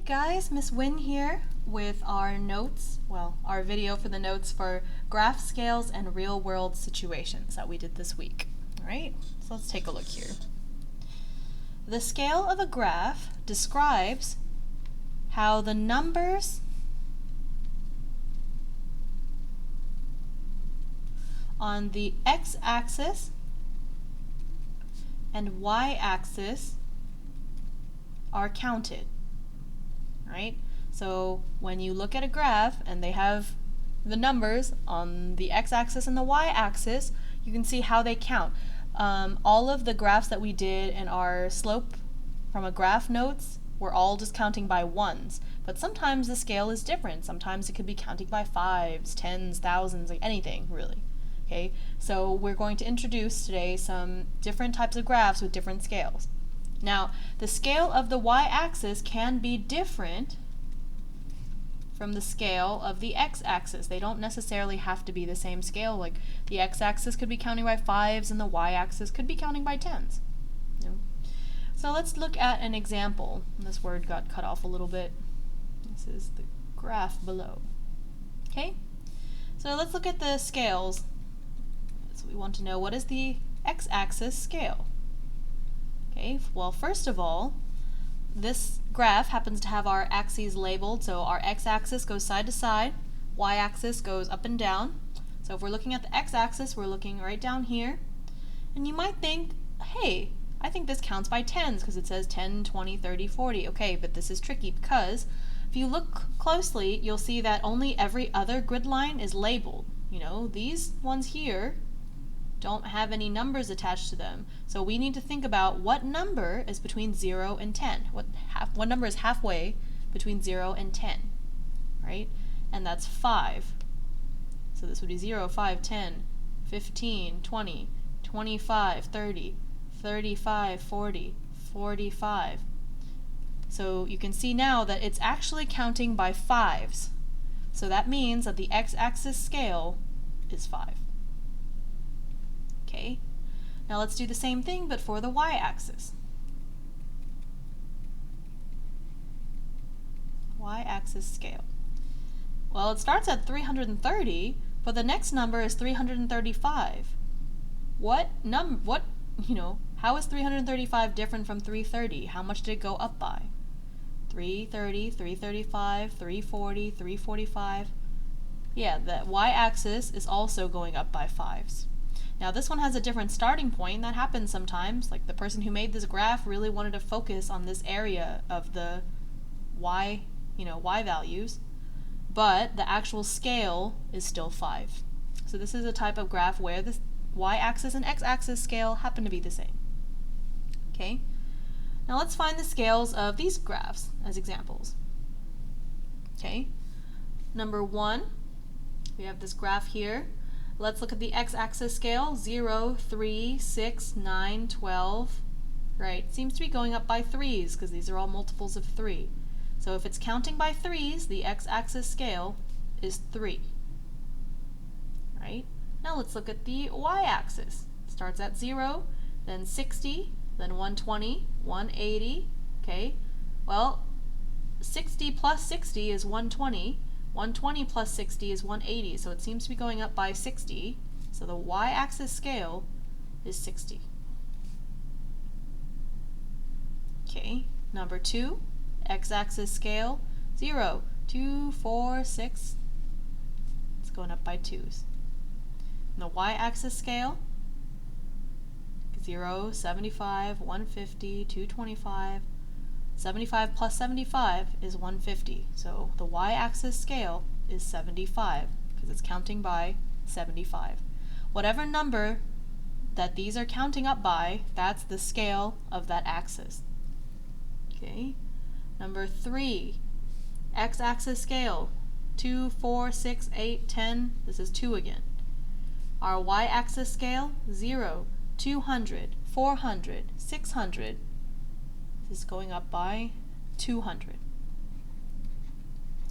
Hey guys, Miss Nguyen here with our notes, our video for the notes for graph scales and real-world situations that we did this week. All right, so let's take a look here. The scale of a graph describes how the numbers on the x-axis and y-axis are counted. Right? So when you look at a graph and they have the numbers on the x-axis and the y-axis, you can see how they count. All of the graphs that we did in our slope from a graph notes were all just counting by ones, but sometimes the scale is different. Sometimes it could be counting by fives, tens, thousands, like anything really. Okay, so we're going to introduce today some different types of graphs with different scales. Now, the scale of the y-axis can be different from the scale of the x-axis. They don't necessarily have to be the same scale. Like the x-axis could be counting by fives and the y-axis could be counting by tens. So let's look at an example. This word got cut off a little bit. This is the graph below. Okay? So let's look at the scales. So we want to know, what is the x-axis scale? Okay, well, first of all, this graph happens to have our axes labeled, so our x-axis goes side to side, y-axis goes up and down. So if we're looking at the x-axis, we're looking right down here. And you might think, hey, I think this counts by tens because it says 10, 20, 30, 40. Okay, but this is tricky because if you look closely, you'll see that only every other grid line is labeled. You know, these ones here don't have any numbers attached to them. So we need to think about what number is between 0 and 10. What number is halfway between 0 and 10, right? And that's 5. So this would be 0, 5, 10, 15, 20, 25, 30, 35, 40, 45. So you can see now that it's actually counting by fives. So that means that the x-axis scale is 5. Okay, now let's do the same thing but for the y-axis. Y-axis scale. Well, it starts at 330, but the next number is 335. How is 335 different from 330? How much did it go up by? 330, 335, 340, 345. Yeah, the y-axis is also going up by fives. Now this one has a different starting point. That happens sometimes. Like the person who made this graph really wanted to focus on this area of the y values, but the actual scale is still 5. So this is a type of graph where the y-axis and x-axis scale happen to be the same. Okay? Now let's find the scales of these graphs as examples. Okay? Number 1, we have this graph here. Let's look at the x-axis scale, 0, 3, 6, 9, 12. Right, seems to be going up by 3s because these are all multiples of 3. So if it's counting by 3s, the x-axis scale is 3. Right? Now let's look at the y-axis. It starts at 0, then 60, then 120, 180. Okay, well, 60 plus 60 is 120. 120 plus 60 is 180, so it seems to be going up by 60. So the y-axis scale is 60. Okay, number 2, x-axis scale, 0, 2, 4, 6. It's going up by 2s. And the y-axis scale, 0, 75, 150, 225. 75 plus 75 is 150. So the y-axis scale is 75 because it's counting by 75. Whatever number that these are counting up by, that's the scale of that axis. Okay. Number 3, x-axis scale, 2, 4, 6, 8, 10. This is 2 again. Our y-axis scale, 0, 200, 400, 600. Is going up by 200.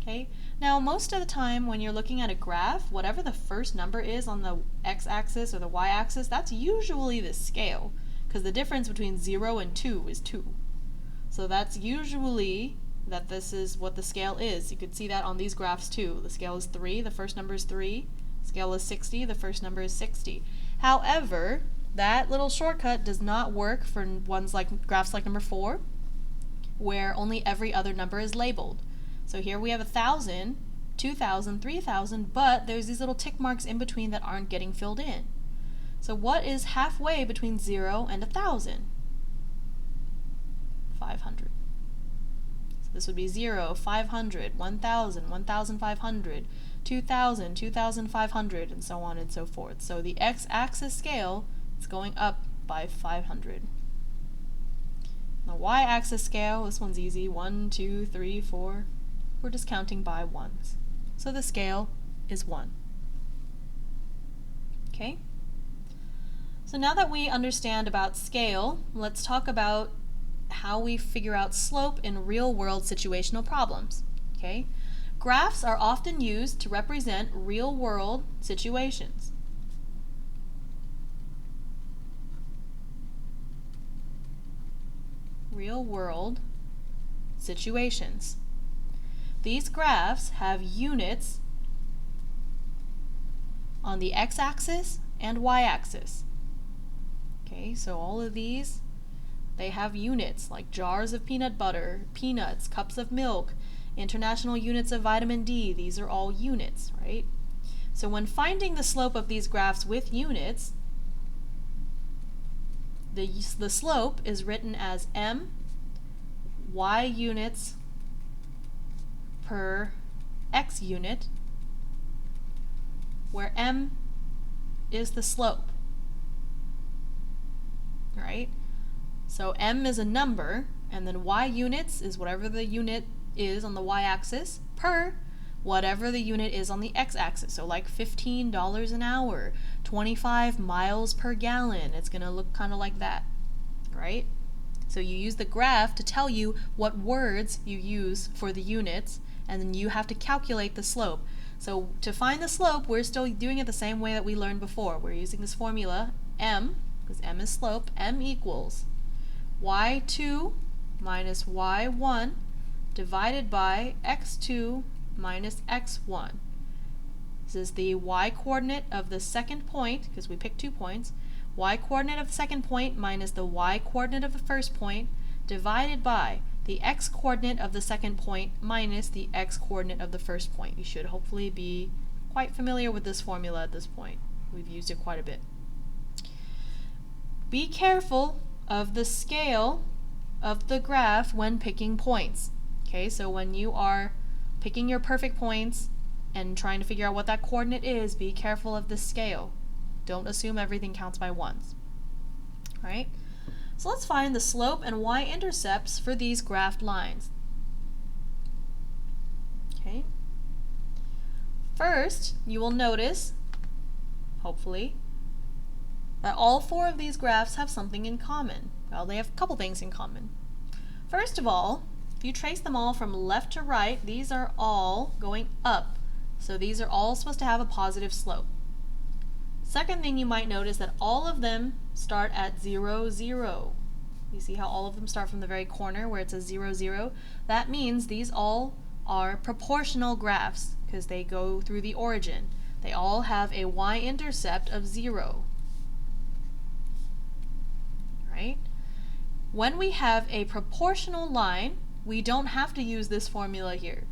Okay, now most of the time when you're looking at a graph, whatever the first number is on the x-axis or the y-axis, that's usually the scale, because the difference between 0 and 2 is 2. So that's usually that this is what the scale is. You could see that on these graphs too. The scale is 3, the first number is 3. Scale is 60, the first number is 60. However, that little shortcut does not work for ones like graphs like number 4, where only every other number is labeled. So here we have 1,000, 2,000, 3,000, but there's these little tick marks in between that aren't getting filled in. So what is halfway between 0 and 1,000? 500. So this would be 0, 500, 1,000, 1,500, 2,000, 2,500, and so on and so forth. So the x-axis scale is going up by 500. The y-axis scale, this one's easy, 1, 2, 3, 4. We're just counting by ones. So the scale is 1. Okay? So now that we understand about scale, let's talk about how we figure out slope in real-world situational problems. Okay? Graphs are often used to represent real-world situations. Real-world situations. These graphs have units on the x-axis and y-axis. Okay, so all of these, they have units like jars of peanut butter, peanuts, cups of milk, international units of vitamin D. These are all units, right? So when finding the slope of these graphs with units, the slope is written as m y units per x unit, where m is the slope. Right? So m is a number, and then y units is whatever the unit is on the y-axis per whatever the unit is on the x-axis. So like $15 an hour, 25 miles per gallon. It's going to look kind of like that, right? So you use the graph to tell you what words you use for the units, and then you have to calculate the slope. So to find the slope, we're still doing it the same way that we learned before. We're using this formula, m, because m is slope, m equals y2 minus y1 divided by x2 minus x1. This is the y-coordinate of the second point, because we picked 2 points, y-coordinate of the second point minus the y-coordinate of the first point divided by the x-coordinate of the second point minus the x-coordinate of the first point. You should hopefully be quite familiar with this formula at this point. We've used it quite a bit. Be careful of the scale of the graph when picking points. Okay, so when you are picking your perfect points and trying to figure out what that coordinate is, be careful of the scale. Don't assume everything counts by ones. All right? So let's find the slope and y-intercepts for these graphed lines. Okay. First, you will notice, hopefully, that all 4 of these graphs have something in common. Well, they have a couple things in common. First of all, if you trace them all from left to right, these are all going up. So these are all supposed to have a positive slope. Second thing you might notice that all of them start at 0, 0. You see how all of them start from the very corner where it says 0, 0? That means these all are proportional graphs because they go through the origin. They all have a y-intercept of 0. Right? When we have a proportional line, we don't have to use this formula here.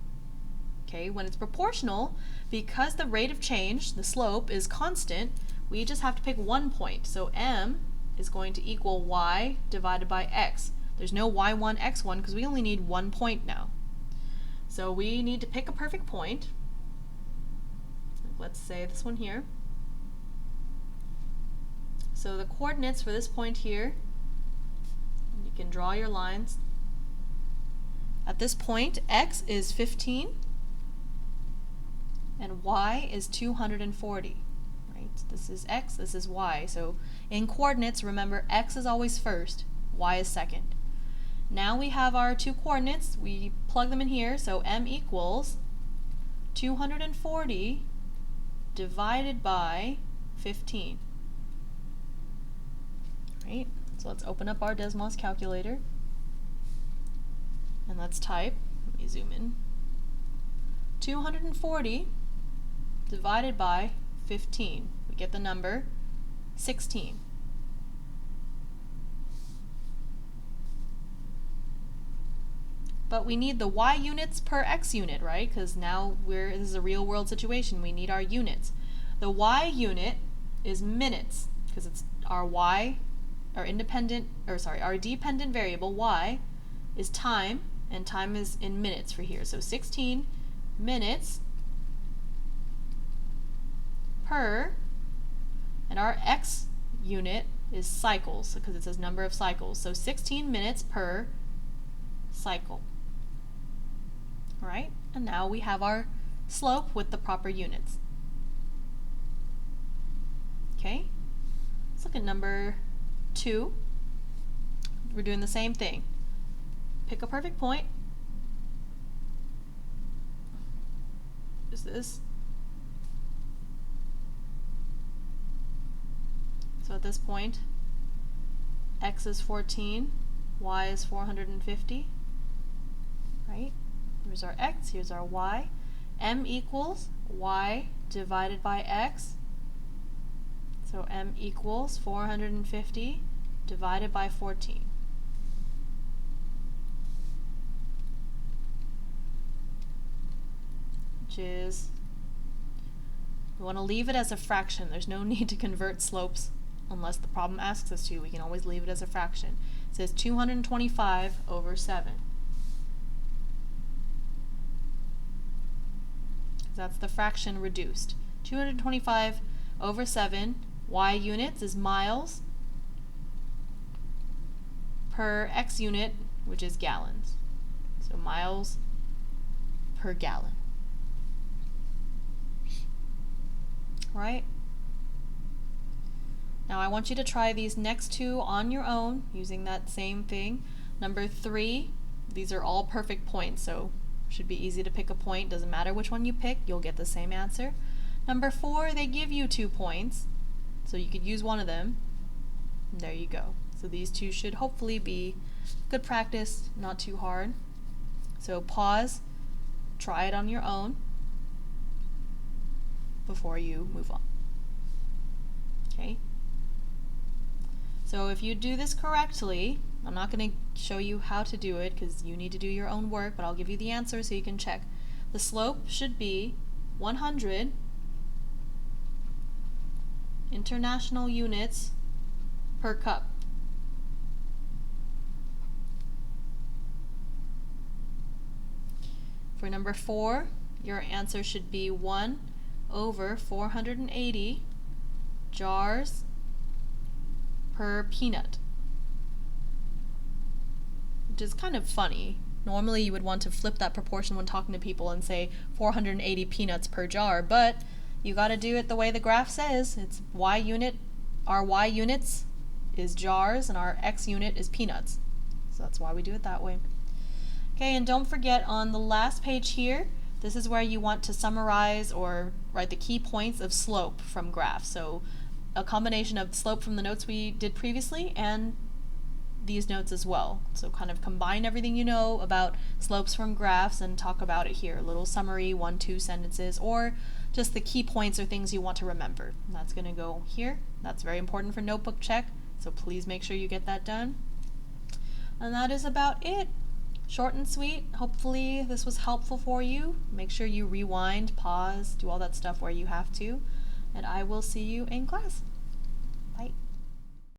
Okay, when it's proportional, because the rate of change, the slope, is constant, we just have to pick one point. So m is going to equal y divided by x. There's no y1, x1 because we only need 1 point now. So we need to pick a perfect point. Let's say this one here. So the coordinates for this point here, you can draw your lines. At this point, x is 15 and y is 240. Right? This is x, this is y. So in coordinates, remember x is always first, y is second. Now we have our 2 coordinates, we plug them in here, so m equals 240 divided by 15. Right? So let's open up our Desmos calculator and let's type let me zoom in. 240 divided by 15. We get the number 16. But we need the y units per x unit, right? Because now this is a real world situation. We need our units. The y unit is minutes, because it's our our dependent variable y is time, and time is in minutes for here. So 16 minutes per, and our x unit is cycles, because it says number of cycles. So 16 minutes per cycle. All right, and now we have our slope with the proper units. Okay, let's look at number 2. We're doing the same thing. Pick a perfect point. Is this? So at this point, x is 14, y is 450, right? Here's our x, here's our y. M equals y divided by x. So m equals 450 divided by 14. Which is, we want to leave it as a fraction. There's no need to convert slopes unless the problem asks us to. We can always leave it as a fraction. It says 225 over 7. That's the fraction reduced. 225 over 7, y units is miles per x unit, which is gallons. So miles per gallon. Right? Now I want you to try these next two on your own using that same thing. Number 3, these are all perfect points, so should be easy to pick a point. Doesn't matter which one you pick, you'll get the same answer. Number 4, they give you 2 points, so you could use one of them. And there you go. So these two should hopefully be good practice, not too hard. So pause, try it on your own before you move on. Okay? So if you do this correctly, I'm not going to show you how to do it because you need to do your own work, but I'll give you the answer so you can check. The slope should be 100 international units per cup. For number 4, your answer should be 1 over 480 jars per peanut. Which is kind of funny. Normally you would want to flip that proportion when talking to people and say 480 peanuts per jar, but you got to do it the way the graph says. It's y unit, our y units is jars and our x unit is peanuts. So that's why we do it that way. Okay, and don't forget on the last page here, this is where you want to summarize or write the key points of slope from graphs. So a combination of slope from the notes we did previously and these notes as well. So kind of combine everything you know about slopes from graphs and talk about it here. A little summary, 1-2 sentences, or just the key points or things you want to remember. And that's going to go here. That's very important for notebook check, so please make sure you get that done. And that is about it. Short and sweet. Hopefully this was helpful for you. Make sure you rewind, pause, do all that stuff where you have to. And I will see you in class. Bye.